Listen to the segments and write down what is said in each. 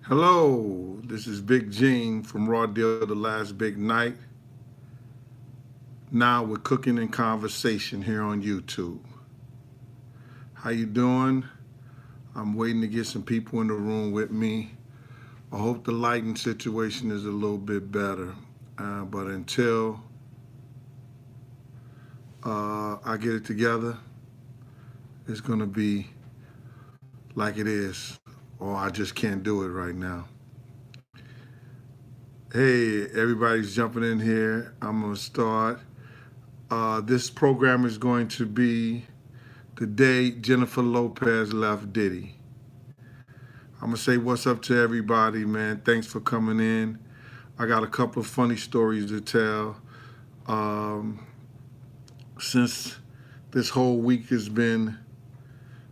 Hello, this is Big Gene from Raw Deal The Last Big Night. Now we're cooking and conversation here on YouTube. How you doing? I'm waiting to get some people in the room with me. I hope the lighting situation is a little bit better. But until I get it together, it's going to be like it is, or I just can't do it right now. Hey, everybody's jumping in here. I'm going to start. This program is going to be the day Jennifer Lopez left Diddy. I'm going to say what's up to everybody, man. Thanks for coming in. I got a couple of funny stories to tell. Um, since this whole week has been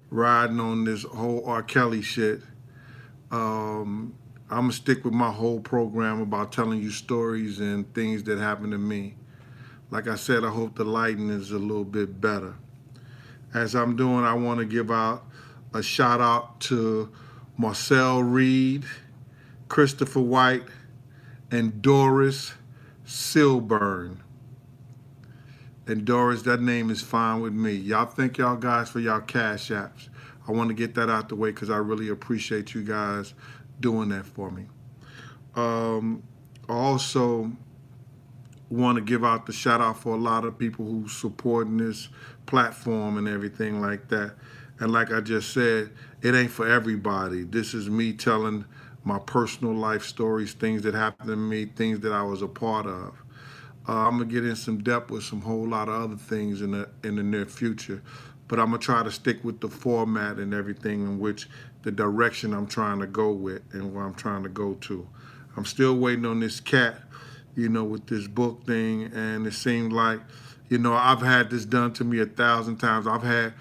riding on this whole R. Kelly shit, I'm going to stick with my whole program about telling you stories and things that happened to me. Like I said, I hope the lighting is a little bit better. As I'm doing, I want to give out a shout out to Marcel Reed, Christopher White, and Doris Silburn. And Doris, that name is fine with me. Y'all thank y'all guys for y'all cash apps. I want to get that out the way because I really appreciate you guys doing that for me. I also want to give out the shout out for a lot of people who supporting this platform and everything like that. And like I just said, it ain't for everybody. This is me telling my personal life stories, things that happened to me, things that I was a part of. I'm gonna get in some depth with some whole lot of other things in the near future, but I'm gonna try to stick with the format and everything in which the direction I'm trying to go with and where I'm trying to go to. I'm still waiting on this cat, with this book thing, and it seemed like, I've had this done to me 1,000 times. I've had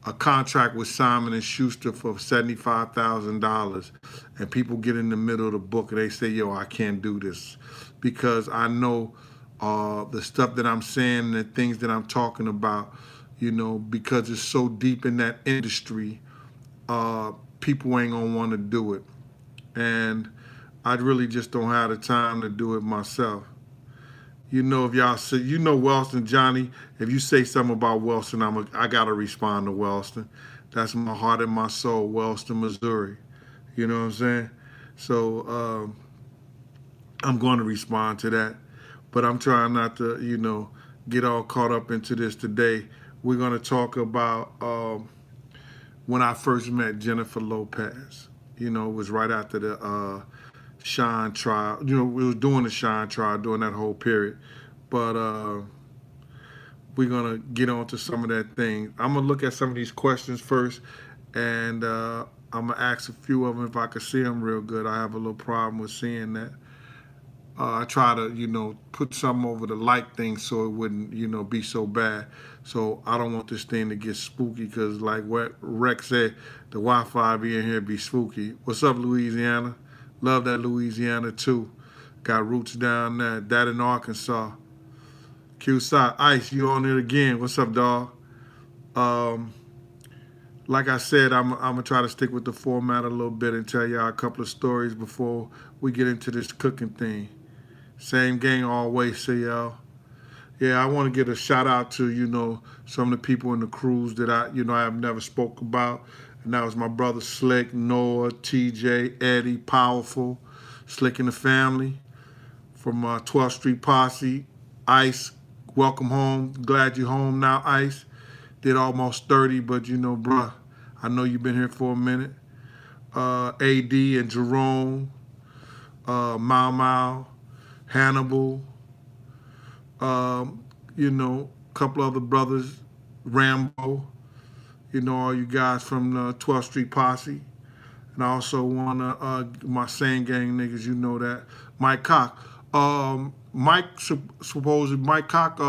a contract with Simon and Schuster for $75,000, and people get in the middle of the book and they say, "Yo, I can't do this," because I know the stuff that I'm saying and the things that I'm talking about, because it's so deep in that industry, people ain't gonna want to do it, and I really just don't have the time to do it myself. If y'all say, Wellston, Johnny, if you say something about Wellston, I got to respond to Wellston. That's my heart and my soul, Wellston, Missouri. You know what I'm saying? So I'm going to respond to that. But I'm trying not to, get all caught up into this today. We're going to talk about when I first met Jennifer Lopez. It was right after the Shine trial. We was doing the Shine trial during that whole period. But we're gonna get on to some of that thing. I'm gonna look at some of these questions first, and I'm gonna ask a few of them if I can see them real good. I have a little problem with seeing that. I try to, put something over the light thing so it wouldn't, be so bad. So I don't want this thing to get spooky because, like what Rex said, the Wi-Fi being here be spooky. What's up, Louisiana? Love that Louisiana too. Got roots down there. That in Arkansas. Q-Side. Ice, you on it again. What's up, dog? Um, like I said, I'm going to try to stick with the format a little bit and tell y'all a couple of stories before we get into this cooking thing. Same gang always, say y'all. Yeah, I want to get a shout out to, some of the people in the crews that I have never spoke about. And that was my brother Slick, Noah, TJ, Eddie, Powerful, Slick and the family from 12th Street Posse. Ice, welcome home. Glad you're home now, Ice. Did almost 30, but bruh, I know you've been here for a minute. AD and Jerome, Mau Mau, Hannibal, a couple other brothers, Rambo, all you guys from the 12th Street Posse. And I also want to, my same gang niggas, that. Mike Cock. Mike Cock,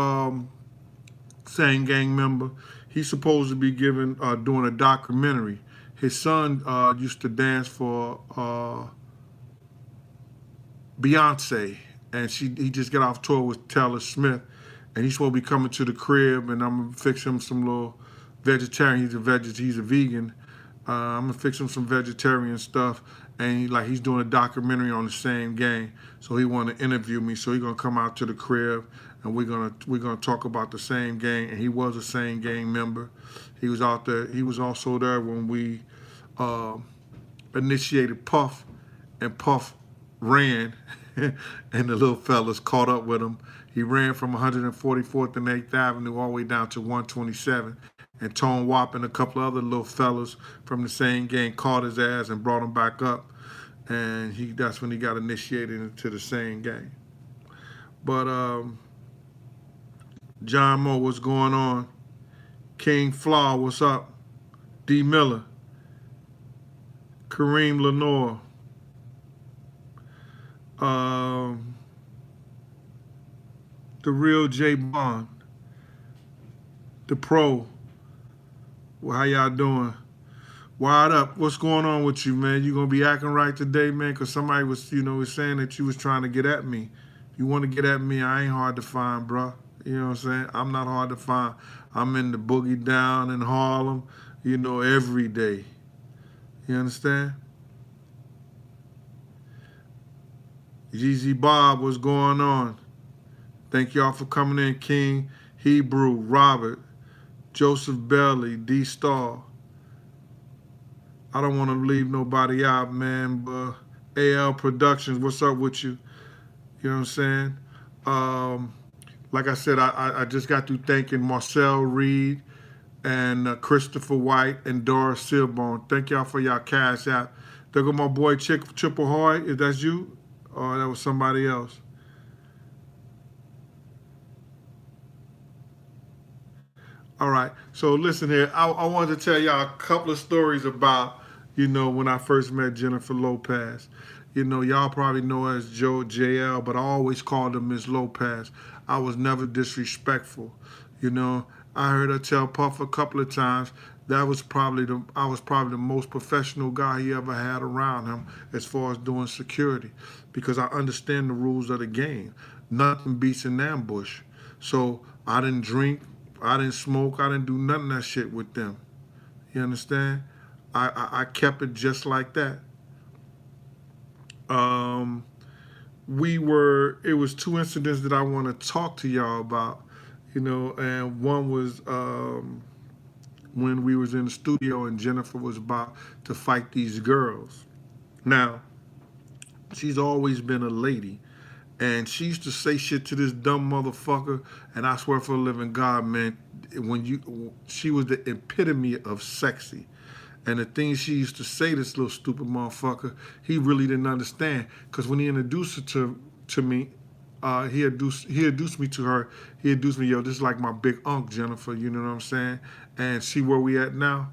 same gang member, he's supposed to be doing a documentary. His son used to dance for Beyonce, and he just got off tour with Taylor Smith, and he's supposed to be coming to the crib, and I'm gonna fix him some little vegetarian. He's a vegan, I'm gonna fix him some vegetarian stuff, and he's doing a documentary on the same gang. So he want to interview me. So he gonna come out to the crib, and we're gonna talk about the same gang. And he was a same gang member. He was out there. He was also there when we uh, initiated Puff, and Puff ran, and the little fellas caught up with him. He ran from 144th and 8th Avenue all the way down to 127. And Tone Wop and a couple of other little fellas from the same gang caught his ass and brought him back up. And that's when he got initiated into the same gang. But John Moe, what's going on? King Flaw, what's up? D Miller, Kareem Lenore, the real J Bond, the pro. Well, how y'all doing? Wired up. What's going on with you, man? You gonna be acting right today, man? Cause somebody was saying that you was trying to get at me. If you want to get at me, I ain't hard to find, bro. You know what I'm saying? I'm not hard to find. I'm in the boogie down in Harlem, every day. You understand? GZ Bob, what's going on? Thank y'all for coming in. King, Hebrew, Robert, Joseph Belly, D Star. I don't want to leave nobody out, man, but AL Productions, what's up with you? You know what I'm saying? Like I said, I just got through thanking Marcel Reed and Christopher White and Doris Silbone. Thank y'all for y'all cash app. There go my boy Triple Hoy. Is that you? Or that was somebody else? All right. So listen here. I wanted to tell y'all a couple of stories about, when I first met Jennifer Lopez. Y'all probably know her as Joe JL, but I always called her Miss Lopez. I was never disrespectful. I heard her tell Puff a couple of times I was probably the most professional guy he ever had around him as far as doing security, because I understand the rules of the game. Nothing beats an ambush. So I didn't drink, I didn't smoke, I didn't do none of that shit with them. You understand? I kept it just like that. It was two incidents that I want to talk to y'all about, and one was when we was in the studio and Jennifer was about to fight these girls. Now, she's always been a lady, and she used to say shit to this dumb motherfucker, and I swear for the living God, man, she was the epitome of sexy. And the things she used to say, this little stupid motherfucker, he really didn't understand. Because when he introduced her to me, he introduced me to her. He introduced me, yo, this is like my big unk, Jennifer, you know what I'm saying? And see where we at now?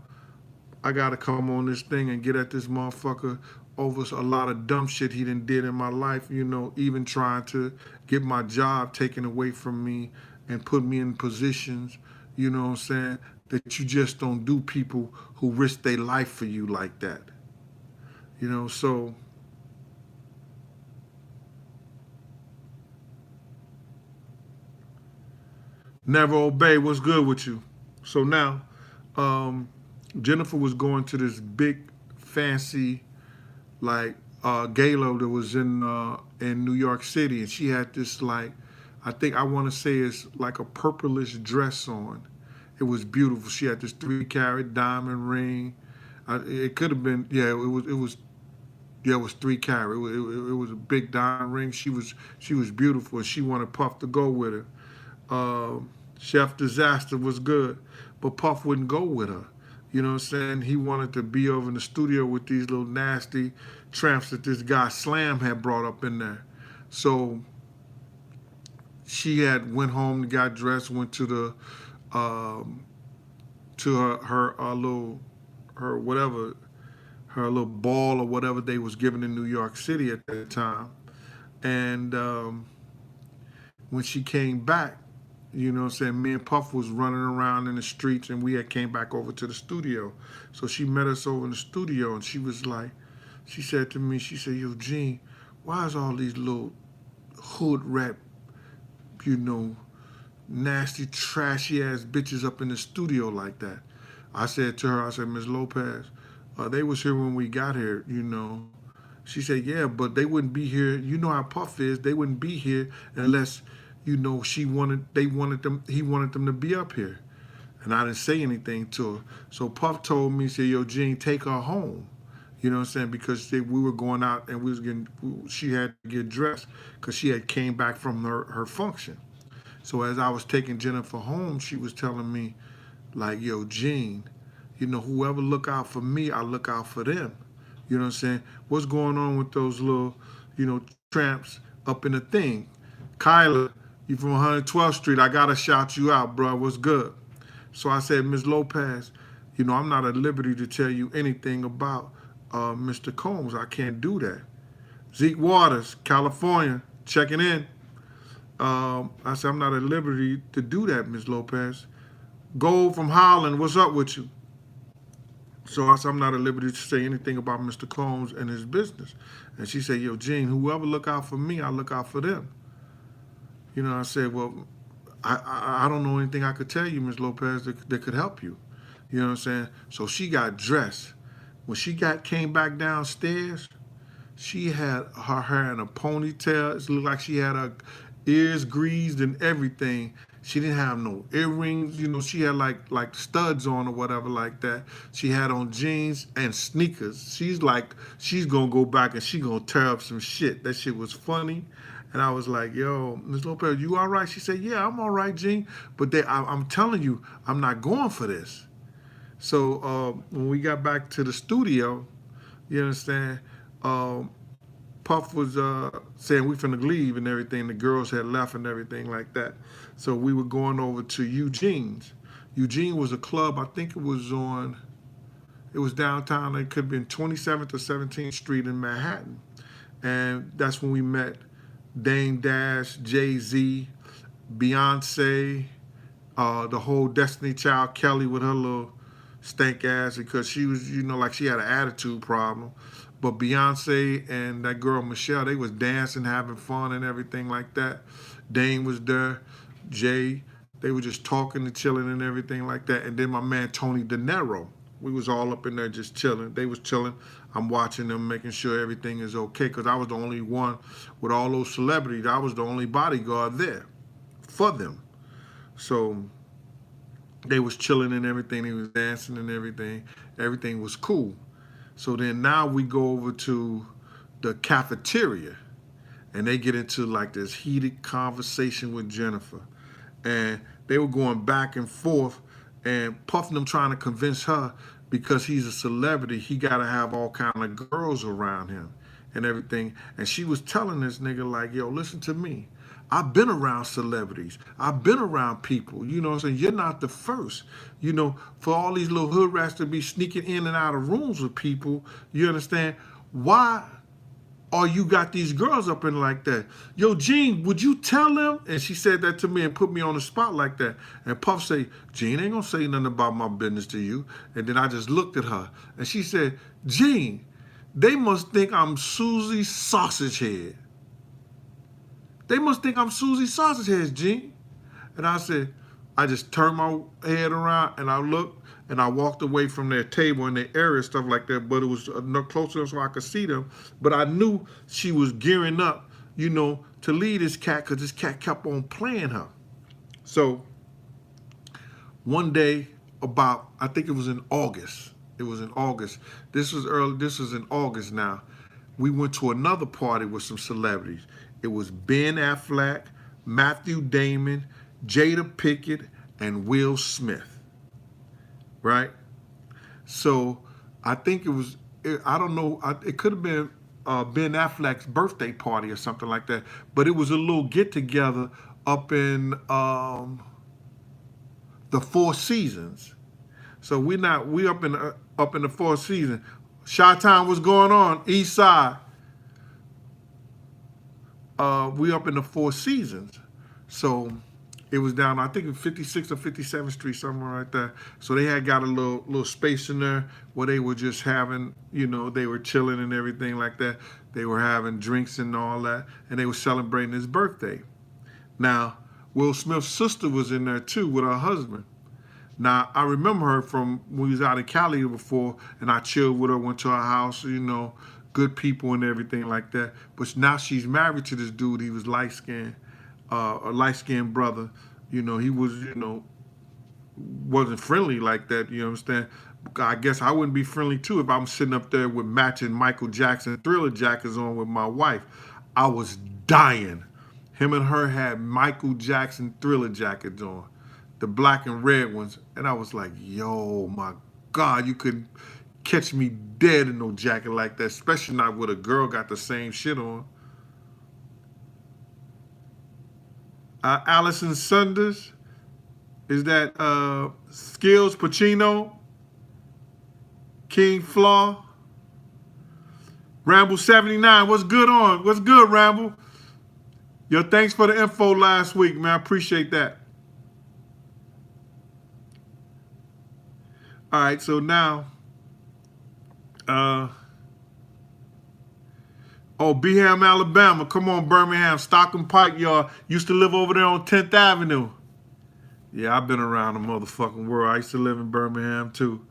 I got to come on this thing and get at this motherfucker over a lot of dumb shit he done did in my life, even trying to get my job taken away from me and put me in positions, you know what I'm saying, that you just don't do people who risk their life for you like that. So never obey. What's good with you? So now, Jennifer was going to this big, fancy, like gala that was in New York City, and she had this I want to say it's like a purplish dress on. It was beautiful. She had this 3-carat diamond ring. It could have been, yeah. It was 3-carat. It was a big diamond ring. She was beautiful, and she wanted Puff to go with her. Chef Disaster was good, but Puff wouldn't go with her. You know what I'm saying? He wanted to be over in the studio with these little nasty tramps that this guy Slam had brought up in there. So she had went home, got dressed, went to the to her little her little ball or whatever they was giving in New York City at that time. And when she came back, you know what I'm saying, me and Puff was running around in the streets, and we had came back over to the studio. So she met us over in the studio, and she said to me, she said, yo, Gene, why is all these little hood rap, nasty, trashy ass bitches up in the studio like that? I said to her, Miss Lopez, They was here when we got here, you know. She said, yeah, but they wouldn't be here. You know how Puff is. They wouldn't be here unless, you know, he wanted them to be up here. And I didn't say anything to her. So Puff told me, said, yo, Gene, take her home. You know what I'm saying? Because we were going out and she had to get dressed because she had came back from her function. So as I was taking Jennifer home, she was telling me, like, yo, Gene, you know, whoever look out for me, I look out for them. You know what I'm saying? What's going on with those little, you know, tramps up in the thing? Kyla, you from 112th Street. I got to shout you out, bro. What's good? So I said, Ms. Lopez, you know, I'm not at liberty to tell you anything about Mr. Combs. I can't do that. Zeke Waters, California, checking in. I said, I'm not at liberty to do that, Ms. Lopez. Gold from Holland, what's up with you? So I said, I'm not at liberty to say anything about Mr. Combs and his business. And she said, yo, Gene, whoever look out for me, I look out for them. You know, I said, well, I don't know anything I could tell you, Ms. Lopez, that could help you. You know what I'm saying? So she got dressed. When she came back downstairs, she had her hair in a ponytail. It looked like she had her ears greased and everything. She didn't have no earrings. You know, she had like studs on or whatever like that. She had on jeans and sneakers. She's gonna go back and she gonna tear up some shit. That shit was funny. And I was like, yo, Ms. Lopez, you all right? She said, yeah, I'm all right, Gene. But I'm telling you, I'm not going for this. So when we got back to the studio, you understand, Puff was saying we finna leave and everything. The girls had left and everything like that. So we were going over to Eugene's. Eugene was a club, I think it was downtown. It could have been 27th or 17th Street in Manhattan. And that's when we met Dame Dash, Jay-Z, Beyonce, the whole Destiny Child, Kelly with her little stank ass because she was, you know, like she had an attitude problem. But Beyonce and that girl Michelle, they was dancing, having fun and everything like that. Dame was there, Jay, they were just talking and chilling and everything like that. And then my man Tony De Niro, we was all up in there just chilling. They was chilling. I'm watching them, making sure everything is okay because I was the only one with all those celebrities. I was the only bodyguard there for them. So they was chilling and everything. They was dancing and everything. Everything was cool. So then now we go over to the cafeteria and they get into like this heated conversation with Jennifer. And they were going back and forth and puffing them trying to convince her because he's a celebrity, he got to have all kind of girls around him and everything. And she was telling this nigga like, yo, listen to me. I've been around celebrities. I've been around people. You know what I'm saying? You're not the first. You know, for all these little hood rats to be sneaking in and out of rooms with people, you understand? Why or you got these girls up in like that? Yo, Gene, would you tell them? And she said that to me and put me on the spot like that. And Puff say, Gene ain't gonna say nothing about my business to you. And then I just looked at her and she said, Gene, they must think I'm Susie Sausage Head. They must think I'm Susie Sausage Head, Gene. And I said, I just turned my head around and I looked and I walked away from their table and their area, stuff like that. But it was close enough so I could see them. But I knew she was gearing up, you know, to lead this cat because this cat kept on playing her. So one day about, I think it was in August. It was in August. This was early. This was in August now. We went to another party with some celebrities. It was Ben Affleck, Matthew Damon, Jada Pinkett, and Will Smith. Right? So I think it was, I don't know, it could have been Ben Affleck's birthday party or something like that. But it was a little get together up in the Four Seasons. So we up in the Four Seasons. Chi-Town, what's going on? East Side. We up in the Four Seasons. So it was down, I think, 56th or 57th Street, somewhere right there. So they had got a little space in there where they were just having, you know, they were chilling and everything like that. They were having drinks and all that, and they were celebrating his birthday. Now, Will Smith's sister was in there too with her husband. Now, I remember her from when we was out in Cali before, and I chilled with her, went to her house, you know, good people and everything like that. But now she's married to this dude. He was light-skinned, a light-skinned brother. You know, he was, you know, wasn't friendly like that, you understand? I guess I wouldn't be friendly too if I'm sitting up there with matching Michael Jackson Thriller jackets on with my wife. I was dying. Him and her had Michael Jackson Thriller jackets on, the black and red ones. And I was like, yo, my God, you could catch me dead in no jacket like that, especially not with a girl got the same shit on. Allison Sanders, is that Skills Pacino? King Flaw? Ramble 79, what's good on? What's good, Ramble? Yo, thanks for the info last week, man. I appreciate that. All right, so now, uh, oh, Beham, Alabama. Come on, Birmingham. Stockton Pike, y'all. Used to live over there on 10th Avenue. Yeah, I've been around the motherfucking world. I used to live in Birmingham, too.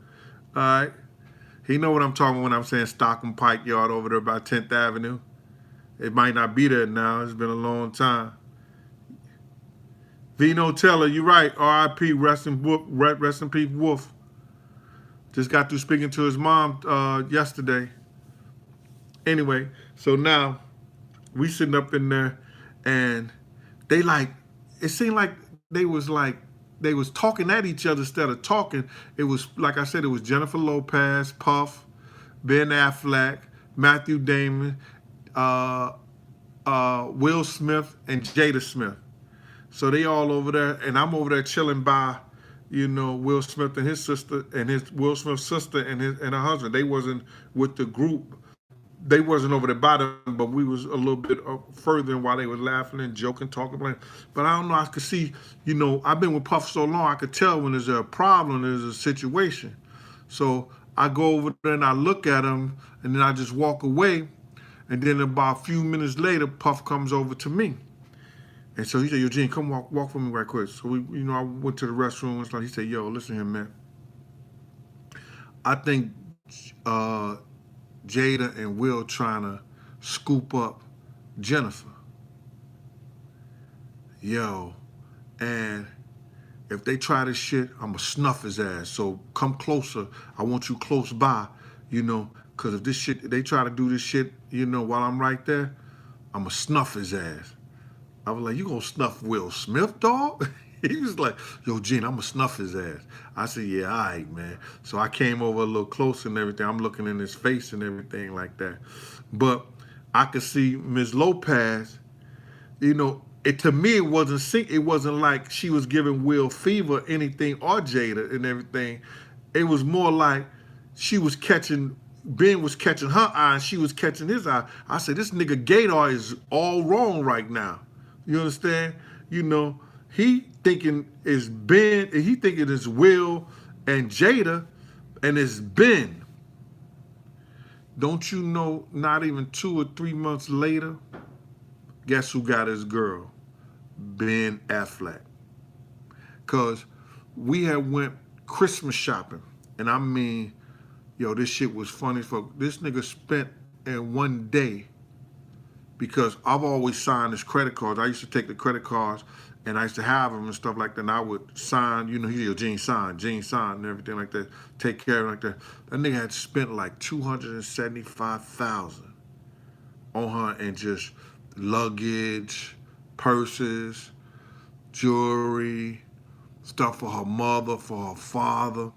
All right. He know what I'm talking about when I'm saying Stockton Pike Yard over there by 10th Avenue. It might not be there now. It's been a long time. Vino Teller, you're right. R.I.P. Rest in peace, Wolf. Just got through speaking to his mom yesterday. Anyway, so now we sitting up in there, and they like, it seemed like they was talking at each other instead of talking. It was, like I said, it was Jennifer Lopez, Puff, Ben Affleck, Matthew Damon, Will Smith, and Jada Smith. So they all over there, and I'm over there chilling by, you know, Will Smith and his sister, and his Will Smith's sister and her husband. They wasn't with the group. They wasn't over the bottom, but we was a little bit further while they was laughing and joking, talking. But I don't know. I could see, you know, I've been with Puff so long, I could tell when there's a problem, there's a situation. So I go over there and I look at him, and then I just walk away. And then about a few minutes later, Puff comes over to me. And so he said, yo, Gene, come walk for me right quick. So we, you know, I went to the restroom and stuff. He said, yo, listen here, man. I think Jada and Will trying to scoop up Jennifer. Yo, and if they try this shit, I'ma snuff his ass. So come closer. I want you close by, you know, because if this shit, they try to do this shit, you know, while I'm right there, I'ma snuff his ass. I was like, you gonna snuff Will Smith, dog? He was like, yo, Gene, I'm gonna snuff his ass. I said, yeah, all right, man. So I came over a little closer and everything. I'm looking in his face and everything like that. But I could see Ms. Lopez, you know, to me, it wasn't like she was giving Will fever, anything, or Jada and everything. It was more like she was catching, Ben was catching her eye and she was catching his eye. I said, this nigga Gator is all wrong right now. You understand? You know, he thinking it's Ben, he thinking it's Will and Jada, and it's Ben. Don't you know, not even 2 or 3 months later, guess who got his girl? Ben Affleck. Because we had went Christmas shopping. And I mean, yo, this shit was funny. This nigga spent in one day, because I've always signed his credit cards. I used to take the credit cards and I used to have them and stuff like that. And I would sign, you know, Gene sign, and everything like that. Take care of it like that. That nigga had spent like $275,000 on her and just luggage, purses, jewelry, stuff for her mother, for her father.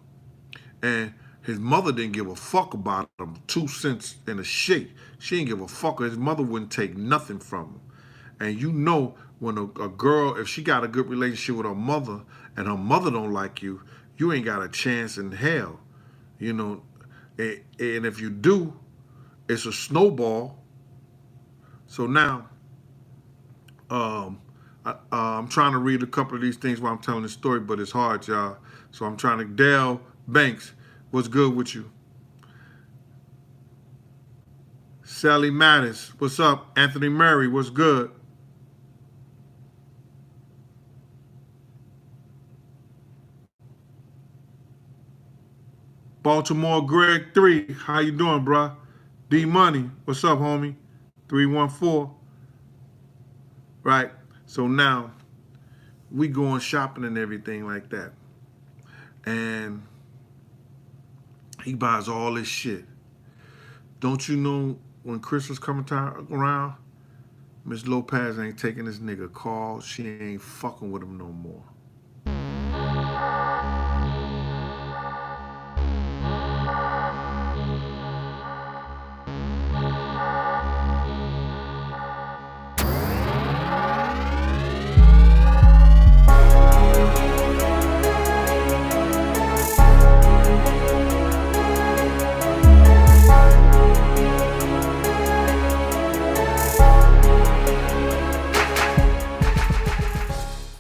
And his mother didn't give a fuck about him. 2 cents in a shake. She didn't give a fuck. His mother wouldn't take nothing from him. And you know, when a girl, if she got a good relationship with her mother and her mother don't like you, you ain't got a chance in hell. You know, and if you do, it's a snowball. So now, I'm trying to read a couple of these things while I'm telling this story, but it's hard, y'all. So I'm trying to, Dale Banks, what's good with you? Sally Mattis, what's up? Anthony Murray, what's good? Baltimore Greg 3, how you doing, bruh? D Money, what's up, homie? 314. Right? So now we going shopping and everything like that. And he buys all this shit. Don't you know when Christmas coming time around, Miss Lopez ain't taking this nigga call. She ain't fucking with him no more.